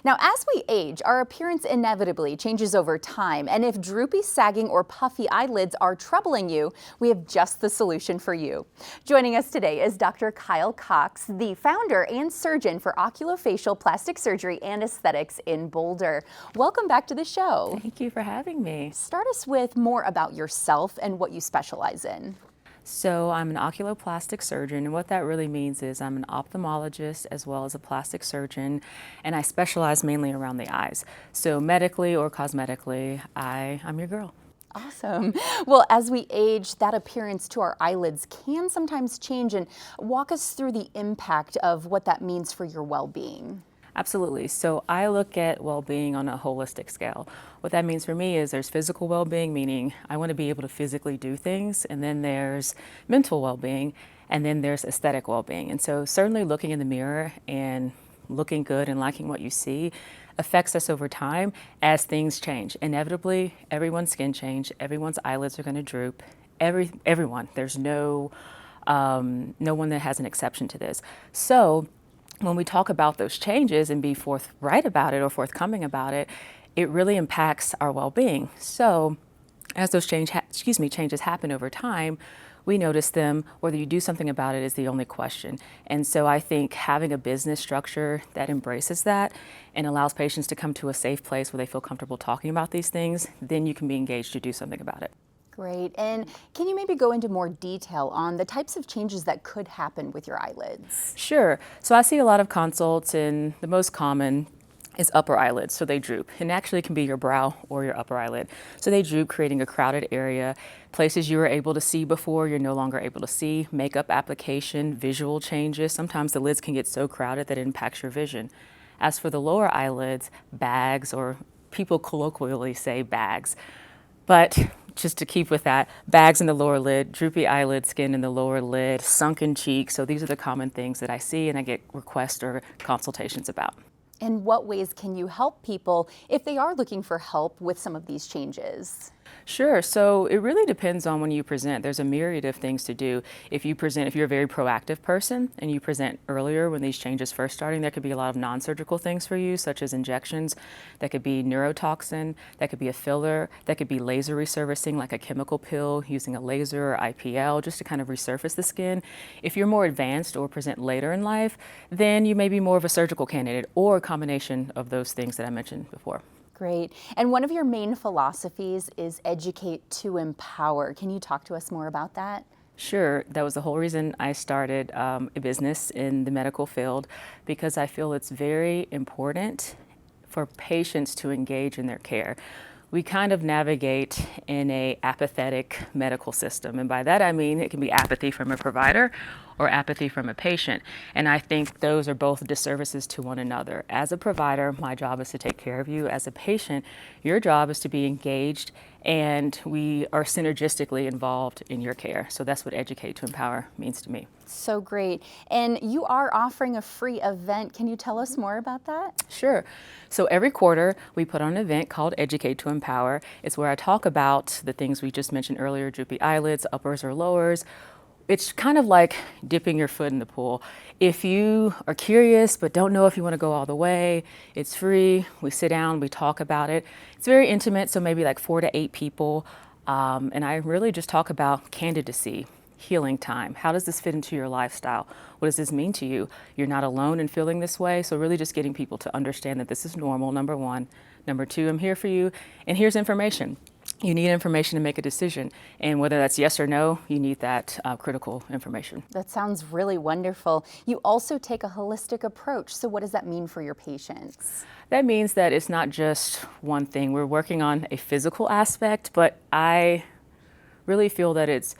Now, as we age, our appearance inevitably changes over time, and if droopy, sagging, or puffy eyelids are troubling you, we have just the solution for you. Joining us today is Dr. Kyle Cox, the founder and surgeon for Oculofacial Plastic Surgery and Aesthetics in Boulder. Welcome back to the show. Thank you for having me. Start us with more about yourself and what you specialize in. So I'm an oculoplastic surgeon, and what that really means is I'm an ophthalmologist as well as a plastic surgeon, and I specialize mainly around the eyes. So medically or cosmetically, I'm your girl. Awesome. Well, as we age, that appearance to our eyelids can sometimes change, and walk us through the impact of what that means for your well-being. Absolutely. So I look at well-being on a holistic scale. What that means for me is there's physical well-being, meaning I want to be able to physically do things, and then there's mental well-being, and then there's aesthetic well-being. And so certainly looking in the mirror and looking good and liking what you see affects us over time as things change. Inevitably, everyone's skin change, everyone's eyelids are going to droop, everyone. There's no one that has an exception to this. So when we talk about those changes and be forthright about it or forthcoming about it, it really impacts our well-being. So as those changes happen over time, we notice them. Whether you do something about it is the only question. And so I think having a business structure that embraces that and allows patients to come to a safe place where they feel comfortable talking about these things, then you can be engaged to do something about it. Great. And can you maybe go into more detail on the types of changes that could happen with your eyelids? Sure. So I see a lot of consults, and the most common is upper eyelids, so they droop. And actually it can be your brow or your upper eyelid. So they droop, creating a crowded area. Places you were able to see before, you're no longer able to see. Makeup application, visual changes. Sometimes the lids can get so crowded that it impacts your vision. As for the lower eyelids, bags, or people colloquially say bags. But just to keep with that, bags in the lower lid, droopy eyelid skin in the lower lid, sunken cheeks. So these are the common things that I see and I get requests or consultations about. In what ways can you help people if they are looking for help with some of these changes? Sure. So it really depends on when you present. There's a myriad of things to do. If you're a very proactive person and you present earlier when these changes first starting, there could be a lot of non-surgical things for you, such as injections. That could be neurotoxin, that could be a filler, that could be laser resurfacing, like a chemical pill using a laser or IPL just to kind of resurface the skin. If you're more advanced or present later in life, then you may be more of a surgical candidate or a combination of those things that I mentioned before. Great. And one of your main philosophies is educate to empower. Can you talk to us more about that? Sure. That was the whole reason I started a business in the medical field, because I feel it's very important for patients to engage in their care. We kind of navigate in a apathetic medical system, and by that I mean it can be apathy from a provider or apathy from a patient, and I think those are both disservices to one another. As a provider, my job is to take care of you. As a patient, your job is to be engaged, and we are synergistically involved in your care. So that's what educate to empower means to me. So great. And you are offering a free event. Can you tell us more about that? Sure. So every quarter we put on an event called Educate to Empower. It's where I talk about the things we just mentioned earlier, droopy eyelids, uppers or lowers. It's kind of like dipping your foot in the pool. If you are curious but don't know if you want to go all the way, it's free. We sit down, we talk about it. It's very intimate, so maybe like 4 to 8 people. And I really just talk about candidacy, healing time. How does this fit into your lifestyle? What does this mean to you? You're not alone in feeling this way, so really just getting people to understand that this is normal, number one. Number two, I'm here for you, and here's information. You need information to make a decision, and whether that's yes or no, you need that critical information. That sounds really wonderful. You also take a holistic approach. So what does that mean for your patients? That means that it's not just one thing. We're working on a physical aspect, but I really feel that it's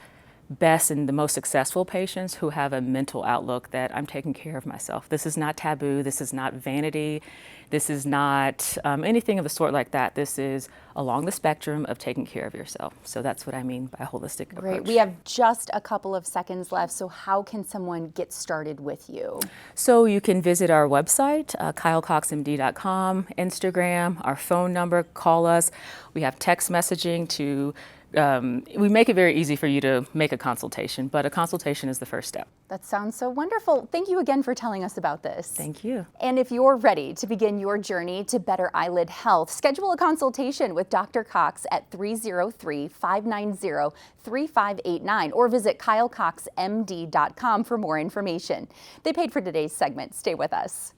best in the most successful patients who have a mental outlook that I'm taking care of myself. This is not taboo. This is not vanity. This is not anything of the sort like that. This is along the spectrum of taking care of yourself. So that's what I mean by a holistic approach. Great. We have just a couple of seconds left. So how can someone get started with you? So you can visit our website, kylecoxmd.com, Instagram, our phone number, call us. We have text messaging to we make it very easy for you to make a consultation, but a consultation is the first step. That sounds so wonderful. Thank you again for telling us about this. Thank you. And if you're ready to begin your journey to better eyelid health, schedule a consultation with Dr. Cox at 303-590-3589 or visit kylecoxmd.com for more information. They paid for today's segment. Stay with us.